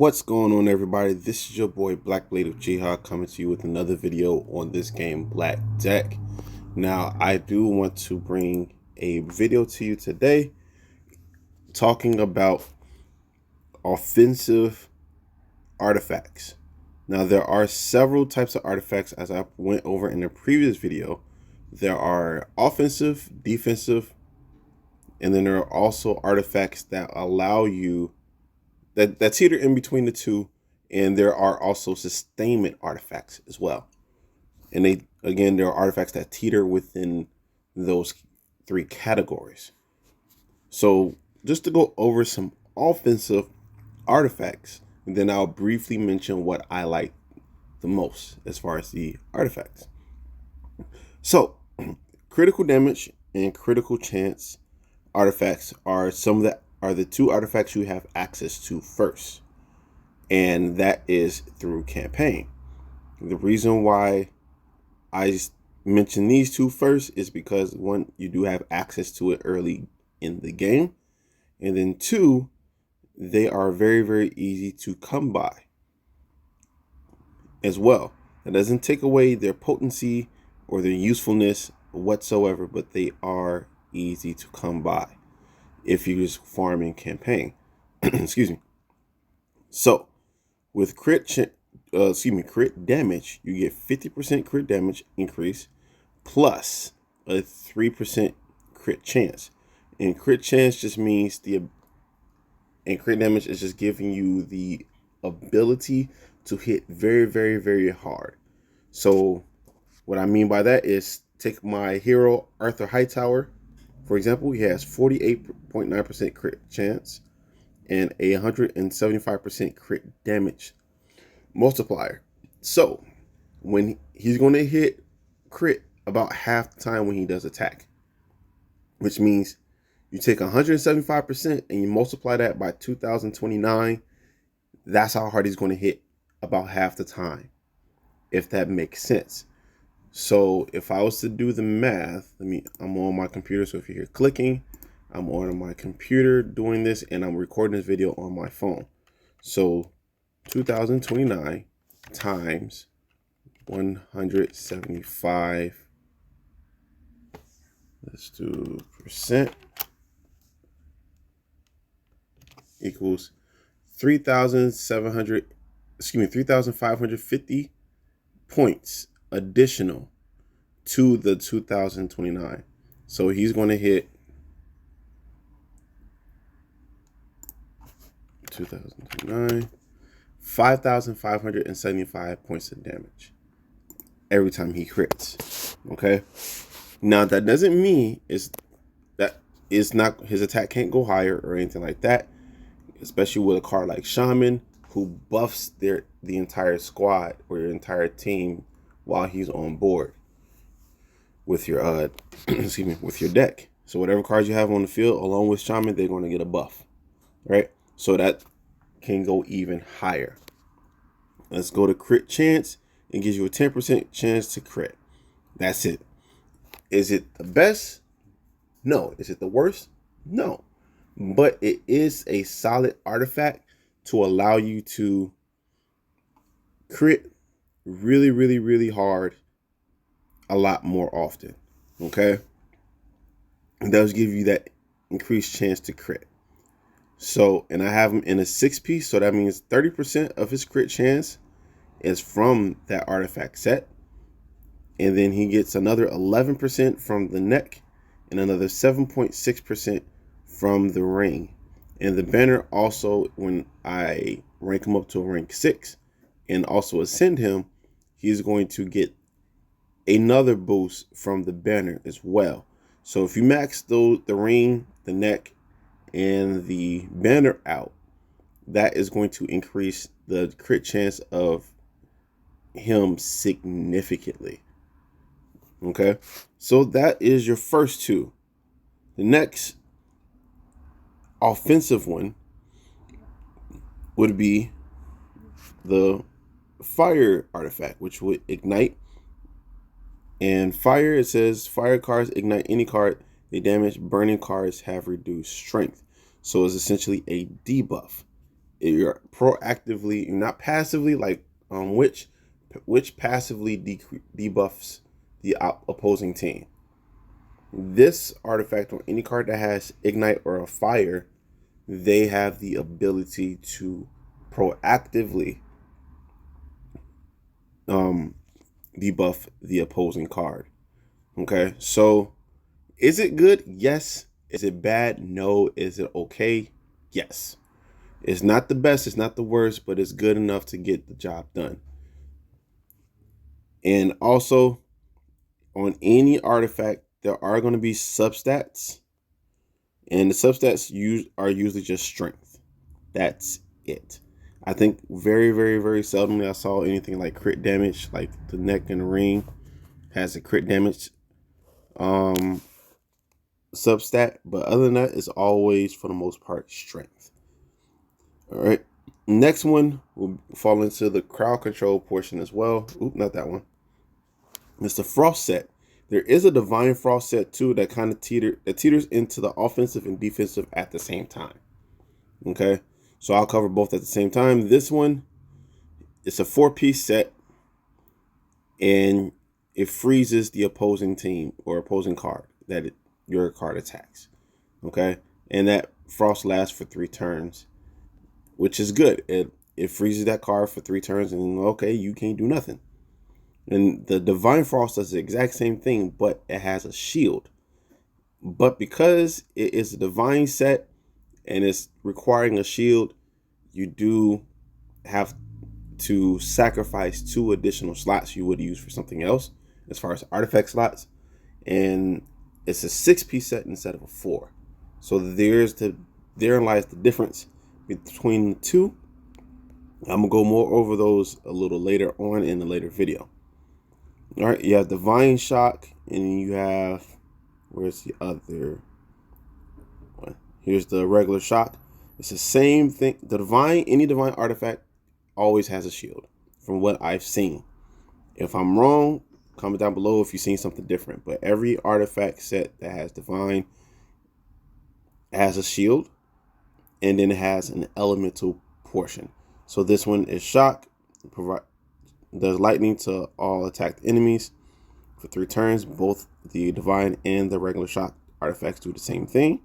What's going on, everybody? This is your boy Black Blade of Jihad coming to you with another video on this game, Black Deck. Now, I do want to bring a video to you today talking about offensive artifacts. Now, there are several types of artifacts, as I went over in the previous video. There are offensive, defensive, and then there are also artifacts that allow you that teeter in between the two, and there are also sustainment artifacts as well. And there are artifacts that teeter within those three categories. So just to go over some offensive artifacts, and then I'll briefly mention what I like the most as far as the artifacts. So critical damage and critical chance artifacts are the two artifacts you have access to first, and that is through campaign. The reason why I mention these two first is because, one, you do have access to it early in the game, and then two, they are very, very easy to come by as well. That doesn't take away their potency or their usefulness whatsoever, but they are easy to come by if you just farm in campaign. Excuse me. So with crit damage, you get 50% crit damage increase plus a 3% crit chance. And crit chance just means and crit damage is just giving you the ability to hit very, very, very hard. So what I mean by that is, take my hero Arthur Hightower, for example. He has 48.9% crit chance and a 175% crit damage multiplier. So when he's going to hit crit about half the time when he does attack, which means you take 175% and you multiply that by 2029. That's how hard he's going to hit about half the time, if that makes sense. So if I was to do the math, I'm on my computer. So if you hear clicking, I'm on my computer doing this, and I'm recording this video on my phone. So 2029 times 175, let's do percent, equals 3,550 points additional to the 2029. So he's going to hit 2029 5,575 points of damage every time he crits. Okay, now that doesn't mean his attack can't go higher or anything like that, especially with a card like Shaman, who buffs the entire squad or your entire team while he's on board with your with your deck. So whatever cards you have on the field along with Shaman, they're going to get a buff, right? So that can go even higher. Let's go to crit chance. It gives you a 10% chance to crit. That's it. Is it the best? No. Is it the worst? No. But it is a solid artifact to allow you to crit really, really, really hard a lot more often. Okay? It does give you that increased chance to crit. So, and I have him in a 6-piece, so that means 30% of his crit chance is from that artifact set. And then he gets another 11% from the neck and another 7.6% from the ring. And the banner also, when I rank him up to a rank 6 and also ascend him, he's going to get another boost from the banner as well. So if you max the ring, the neck, and the banner out, that is going to increase the crit chance of him significantly. Okay, so that is your first two. The next offensive one would be the fire artifact, which would ignite. And fire, it says fire cards ignite any card they damage. Burning cards have reduced strength. So it's essentially a debuff. You're proactively, you're not passively, like which passively debuffs the opposing team. This artifact on any card that has ignite or a fire, they have the ability to proactively debuff the opposing card. Okay, so is it good? Yes. Is it bad? No. Is it okay? Yes. It's not the best, it's not the worst, but it's good enough to get the job done. And also, on any artifact, there are going to be substats, and the substats are usually just strength. That's it. I think very, very, very seldomly I saw anything like crit damage, like the neck and the ring has a crit damage substat, but other than that, it's always for the most part strength. All right. Next one will fall into the crowd control portion as well. Oop, not that one. It's the frost set. There is a divine frost set too that kind of teeters into the offensive and defensive at the same time. Okay, so I'll cover both at the same time. This one, it's a 4-piece set, and it freezes the opposing team or opposing card that your card attacks. Okay, and that frost lasts for 3 turns, which is good. It freezes that card for 3 turns, and okay, you can't do nothing. And the Divine Frost does the exact same thing, but it has a shield. But because it is a divine set and it's requiring a shield, you do have to sacrifice 2 additional slots you would use for something else as far as artifact slots. And it's a 6-piece set instead of a 4. So therein lies the difference between the two. I'm gonna go more over those a little later on in the later video. All right, you have Divine Shock, and you have, where's the other one? Here's the regular shock. It's the same thing. Any divine artifact always has a shield, from what I've seen. If I'm wrong, comment down below if you've seen something different. But every artifact set that has divine has a shield, and then it has an elemental portion. So this one is shock, does lightning to all attacked enemies for 3 turns. Both the divine and the regular shock artifacts do the same thing.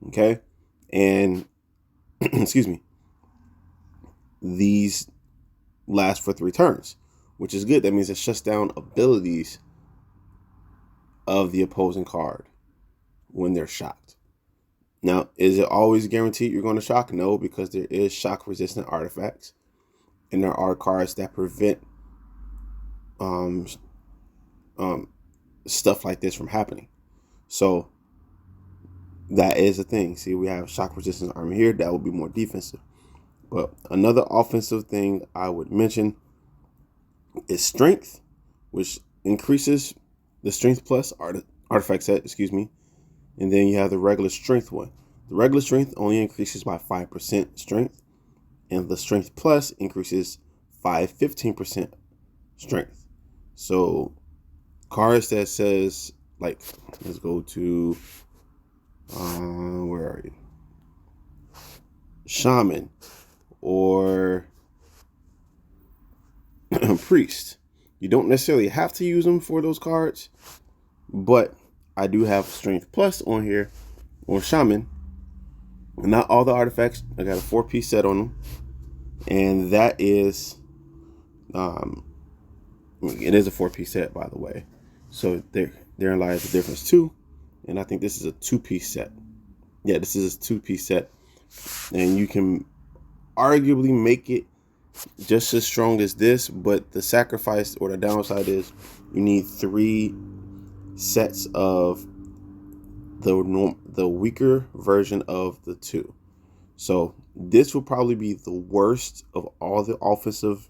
Okay, and excuse me, these last for 3 turns, which is good. That means it shuts down abilities of the opposing card when they're shocked. Now, is it always guaranteed you're going to shock? No, because there is shock resistant artifacts, and there are cards that prevent stuff like this from happening. So that is a thing. See, we have shock resistance armor here. That would be more defensive. But another offensive thing I would mention is strength, which increases the strength plus artifact set, and then you have the regular strength one. The regular strength only increases by 5% strength, and the strength plus increases 15% strength. So cards that says, like, let's go to where are you? Shaman or Priest. You don't necessarily have to use them for those cards, but I do have Strength Plus on here, or Shaman. Not all the artifacts. I got a 4-piece set on them, and that is, it is a 4-piece set, by the way. So therein lies the difference too. And I think this is a 2-piece set. Yeah, this is a 2-piece set, and you can arguably make it just as strong as this, but the sacrifice or the downside is you need 3 sets of the weaker version of the 2. So this will probably be the worst of all the offensive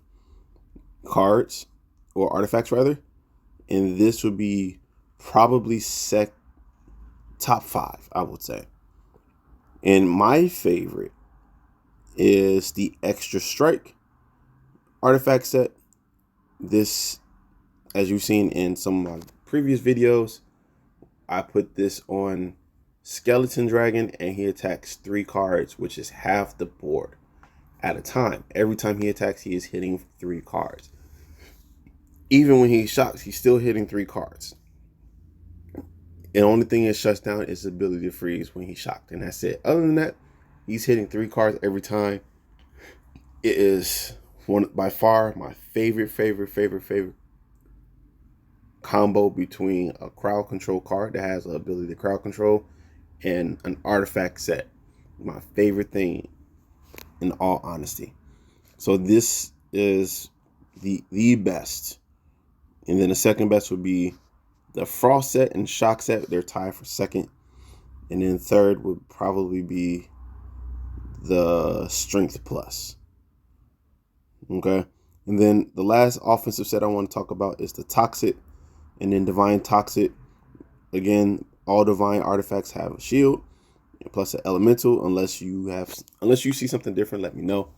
cards or artifacts rather, and this would be probably top 5, I would say. And my favorite is the Extra Strike artifact set. This, as you've seen in some of my previous videos, I put this on Skeleton Dragon, and he attacks 3 cards, which is half the board. at a time. Every time he attacks, he is hitting 3 cards. Even when he shocks, he's still hitting 3 cards. The only thing it shuts down is the ability to freeze when he's shocked, and that's it. Other than that, he's hitting 3 cards every time. It is by far my favorite combo between a crowd control card that has the ability to crowd control and an artifact set. My favorite thing, in all honesty. So this is the best. And then the second best would be the Frost set and Shock set. They're tied for second. And then third would probably be the Strength Plus. Okay. And then the last offensive set I want to talk about is the Toxic and then Divine Toxic. Again, all Divine artifacts have a shield plus an elemental. Unless you see something different, let me know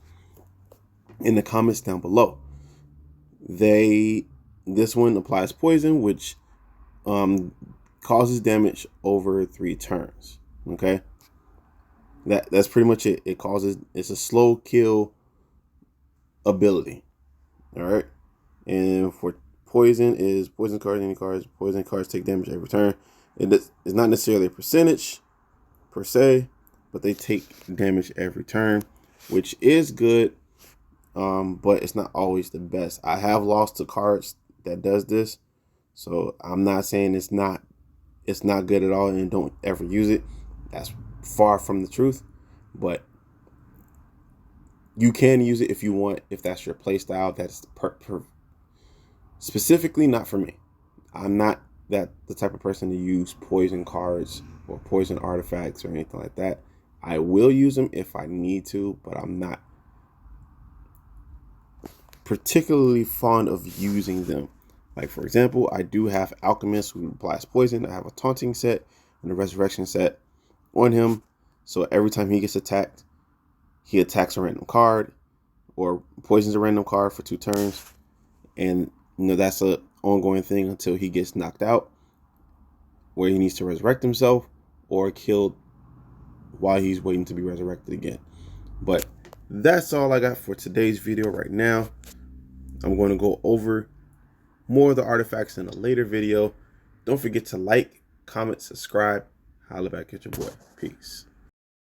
in the comments down below. This one applies poison, which causes damage over 3 turns. Okay, that's pretty much it. It's a slow kill ability. All right, and for poison is poison cards take damage every turn. It's not necessarily a percentage per se, but they take damage every turn, which is good. But it's not always the best. I have lost to cards that does this, so I'm not saying it's not good at all and don't ever use it. That's far from the truth, but you can use it if you want, if that's your play style. That's specifically not for me. I'm not the type of person to use poison cards or poison artifacts or anything like that. I will use them if I need to, but I'm not particularly fond of using them. Like, for example, I do have Alchemist who applies poison. I have a taunting set and a resurrection set on him. So every time he gets attacked, he attacks a random card or poisons a random card for 2 turns. And that's an ongoing thing until he gets knocked out, where he needs to resurrect himself or killed while he's waiting to be resurrected again. But that's all I got for today's video right now. I'm going to go over more of the artifacts in a later video. Don't forget to like, comment, subscribe. Holla back at your boy. Peace.